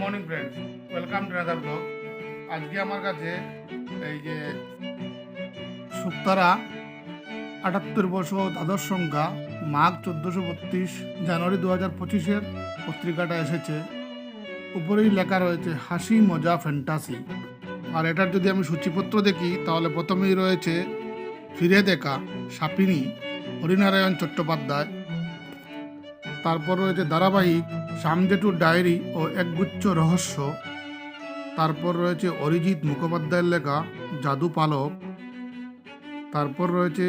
Morning friends, welcome to another blog. আজকে আমার কাছে এই যে শুক্তারা 78 দ্বাদশ সংখ্যা মাঘ 1432 জানুয়ারি 2025 পত্রিকাটা এসেছে। উপরেই লেখা রয়েছে হাসি মজা ফ্যান্টাসি। আর এটার যদি আমি সূচিপত্র দেখি তাহলে প্রথমেই রয়েছে ফিরে দেখা সাপিনী হরিনারায়ণ চট্টোপাধ্যায়। তারপর রয়েছে ধারাবাহিক শ্যামজেঠুর ডায়েরি ও একগুচ্ছ রহস্য। তারপর রয়েছে অরিজিৎ মুখোপাধ্যায়ের লেখা জাদু পালক। তারপর রয়েছে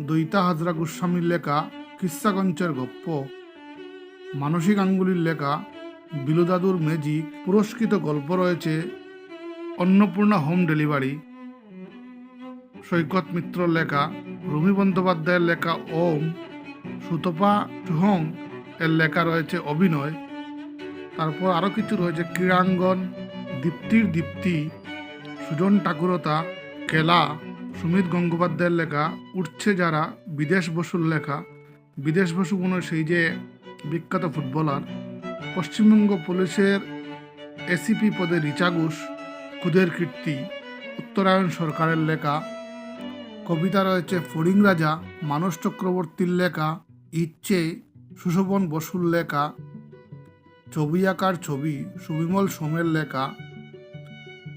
দৈতা হাজরা গোস্বামীর লেখা কিস্সাগঞ্চের গপ্প। মানসী গাঙ্গুলির লেখা বিলুদাদুর ম্যাজিক। পুরস্কৃত গল্প রয়েছে অন্নপূর্ণা হোম ডেলিভারি। সৈকত মিত্রর লেখা, রুমি বন্দ্যোপাধ্যায়ের লেখা ওম, সুতপা চুহং এর লেখা রয়েছে অভিনয়। তারপর আরও কিছু রয়েছে ক্রীড়াঙ্গন, দীপ্তির দীপ্তি, সুজন ঠাকুরতা, খেলা, সুমিত গঙ্গোপাধ্যায়ের লেখা উঠছে যারা, বিদেশ বসুর লেখা। বিদেশ বসু মনে হয় সেই যে বিখ্যাত ফুটবলার। পশ্চিমবঙ্গ পুলিশের এসিপি পদে রিচা ঘোষ, খুদের কীর্তি, উত্তরায়ণ সরকারের লেখা। কবিতা রয়েছে ফড়িং রাজা মানস চক্রবর্তীর লেখা ইচ্ছে, সুশোভন বসুর লেখা। ছবি আঁকার ছবি সুবিমল সোমের লেখা।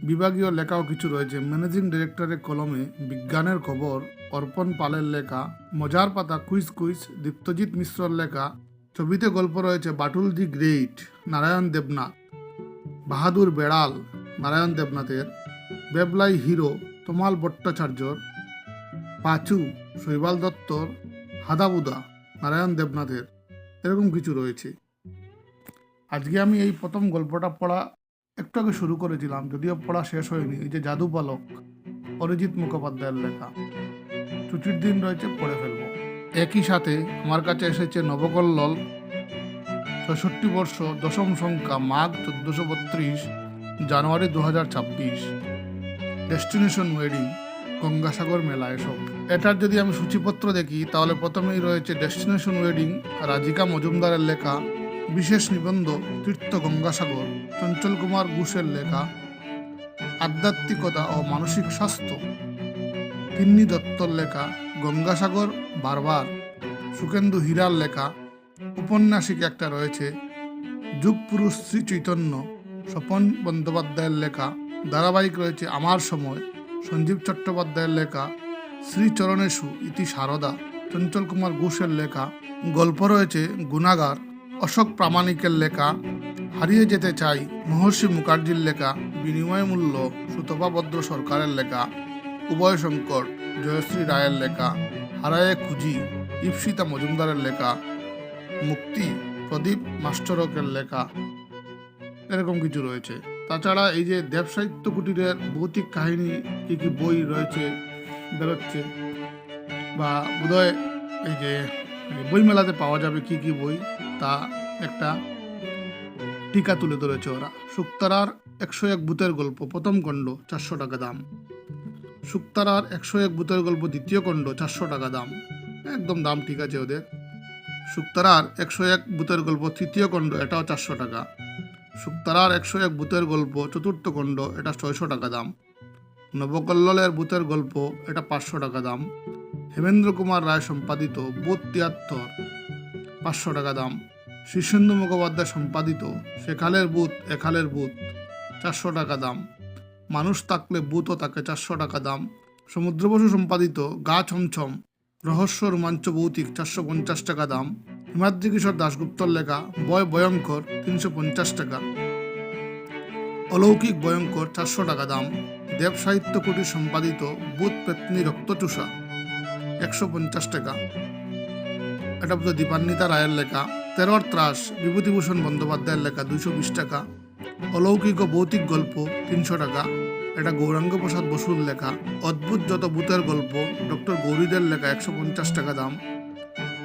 বিভাগীয় লেখাও কিছু রয়েছে। ম্যানেজিং ডিরেক্টরের কলমে বিজ্ঞানের খবর অর্পণ পালের লেখা। মজার পাতা কুইজ কুইজ দীপ্তজিৎ মিশ্রর লেখা। ছবিতে গল্প রয়েছে বাটুল দি গ্রেট নারায়ণ দেবনাথ, বাহাদুর বেড়াল নারায়ণ দেবনাথের, বেবলাই হিরো তমাল ভট্টাচার্যর, পাঁচু শৈবাল দত্তর, হাদাবুদা নারায়ণ দেবনাথের। এরকম কিছু রয়েছে। আজকে আমি এই প্রথম গল্পটা পড়া একটু আগে শুরু করেছিলাম, যদিও পড়া শেষ হয়নি। এই যে জাদু পালক, অরিজিৎ মুখোপাধ্যায়ের লেখা। ছুটির দিন রয়েছে, পড়ে ফেলবো। একই সাথে আমার কাছে এসেছে নবকল্লোল, ৬৬ বর্ষ, দশম সংখ্যা মাঘ ১৪৩২ জানুয়ারি ২০২৬। ডেস্টিনেশন ওয়েডিং, গঙ্গাসাগর মেলা এসব। এটার যদি আমি সূচিপত্র দেখি তাহলে প্রথমেই রয়েছে ডেস্টিনেশন ওয়েডিং রাজিকা মজুমদারের লেখা, বিশেষ নিবন্ধ তীর্থ গঙ্গাসাগর চঞ্চল কুমার ঘোষের লেখা, আধ্যাত্মিকতা ও মানসিক স্বাস্থ্য তিন্নি দত্তর লেখা, গঙ্গাসাগর বারবার সুকেন্দু হীরার লেখা। উপন্যাসিক একটা রয়েছে যুগ পুরুষ শ্রী চৈতন্য স্বপন বন্দ্যোপাধ্যায়ের লেখা। ধারাবাহিক রয়েছে আমার সময় সঞ্জীব চট্টোপাধ্যায়ের লেখা, শ্রীচরণেশু ইতি সারদা চঞ্চল কুমার ঘোষের লেখা। গল্প রয়েছে গুণাগার অশোক প্রামাণিকের লেখা, হারিয়ে যেতে চাই মহর্ষি মুখার্জির লেখা, বিনিময় মূল্য সুতপা ভদ্র সরকারের লেখা, উভয় শঙ্কর জয়শ্রী রায়ের লেখা, হারায়ে খুঁজি ইপসিতা মজুমদারের লেখা, মুক্তি প্রদীপ মাস্টরকের লেখা। এরকম কিছু রয়েছে। তাছাড়া এই যে দেব সাহিত্য কুটিরের ভৌতিক কাহিনী কি কি বই রয়েছে বেরোচ্ছে, বা বোধহয় এই যে বইমেলাতে পাওয়া যাবে কি কি বই, তা একটা টিকা তুলে ধরেছে ওরা। শুক্তারার ১০১ ভূতের গল্প প্রথম খণ্ড ৪০০ টাকা দাম। শুক্তারার ১০১ ভূতের গল্প দ্বিতীয় খণ্ড ৪০০ টাকা দাম। একদম দাম ঠিক আছে ওদের। শুক্তারার ১০১ ভূতের গল্প তৃতীয় খণ্ড, এটাও ৪০০ টাকা। শুক্তারার ১০১ ভূতের গল্প চতুর্থ খণ্ড, এটা ৬০০ টাকা দাম। নবকল্লোলের ভূতের গল্প, এটা ৫০০ টাকা দাম। হেমেন্দ্র কুমার রায় সম্পাদিত ভূত ৭৩, ৫০০ টাকা দাম। শীর্ষেন্দু মুখোপাধ্যায় সম্পাদিত সেখালের ভূত এখালের ভূত, ৪০০ টাকা দাম। মানুষ থাকলে ভূতও তাকে, ৪০০ টাকা দাম। সমুদ্র বসু সম্পাদিত গা ছমছম রহস্য রোমাঞ্চ ভৌতিক, ৪৫০ টাকা দাম। হিমাদ্রি কিশোর দাশগুপ্তর লেখা বয় ভয়ঙ্কর, ৩৫০ টাকা। অলৌকিক ভয়ঙ্কর, ৪০০ টাকা দাম। দেব সাহিত্য কুটির সম্পাদিত ভূত পেতনি রক্তচুষা, ১৫০ টাকা। এটা বোধহয় দীপান্বিতা রায়ের লেখা। তেরোর ত্রাস বিভূতিভূষণ বন্দ্যোপাধ্যায়ের লেখা, ২২০ টাকা। অলৌকিক ও ভৌতিক গল্প, ৩০০ টাকা। এটা গৌরাঙ্গ প্রসাদ বসুর লেখা। অদ্ভুত যত ভূতের গল্প ডক্টর গৌরীদের লেখা, ১৫০ টাকা দাম।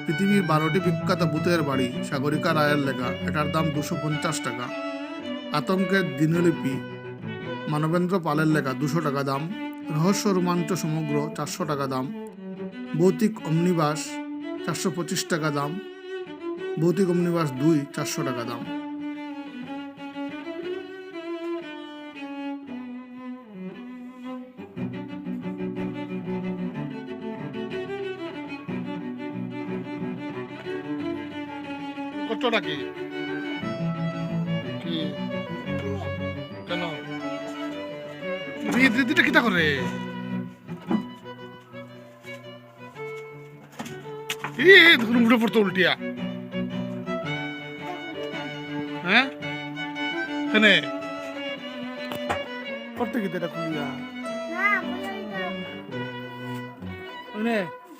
পৃথিবীর ১২টি বিখ্যাত ভূতের বাড়ি সাগরিকা রায়ের লেখা, এটার দাম ২৫০ টাকা। আতঙ্কের দিনলিপি মানবেন্দ্র পালের লেখা, ২০০ টাকা দাম। রহস্য রোমাঞ্চ সমগ্র, ৪০০ টাকা দাম। ভৌতিক অমনিবাস, ৪২৫ টাকা দাম। ভৌতিক অমনিবাস ২, ৪০০ টাকা দাম। কষ্টটা কি কি কেন দিদিটা কিটা করে দেখুন উঠে পড়তো উল্টিয়া হ্যাঁ কেনে করতে কি এটা খুলিয়া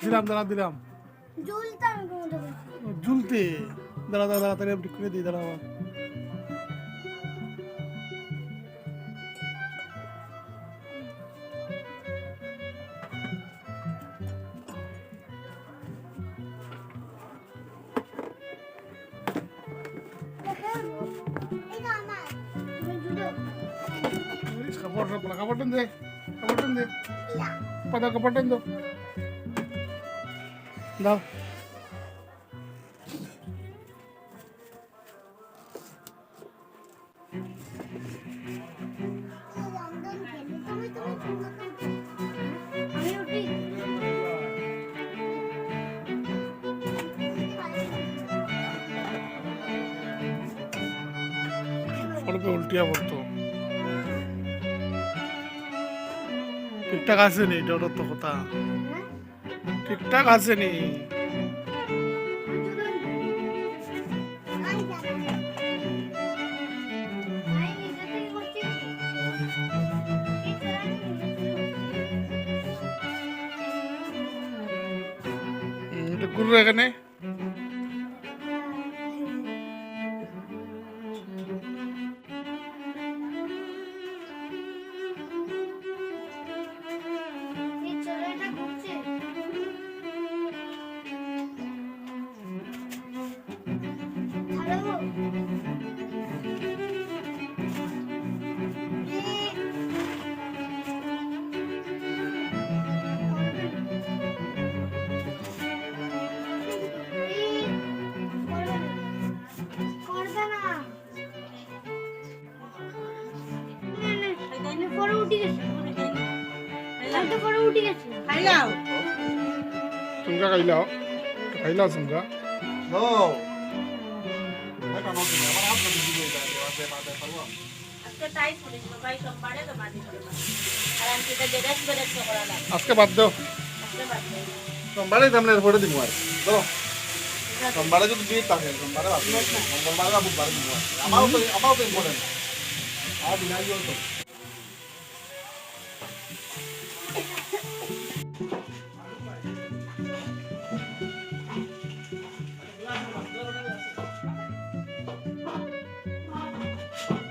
দিলাম দিলাম ঝুলতে দাঁড়া তাড়াতাড়ি আপনি করে দিই দাঁড়াও কাপড় দে পাতা কাপড় দো দাও ফলকে উল্টিয়া পড়তো ঠিকঠাক আছে নি এটা তো কথা ঠিকঠাক আছে নি গুরু এখানে Sungga kailau sungga. No. আজকে বাদ দাও সোমবারে সামনে পড়ে দিব আর ধরো সোমবারে যদি বিয়ে থাকে সোমবারে বাদ দাও মঙ্গলবারে বা বুধবারে দিব আমারও তো ইম্পর্টেন্ট আর বিনা তো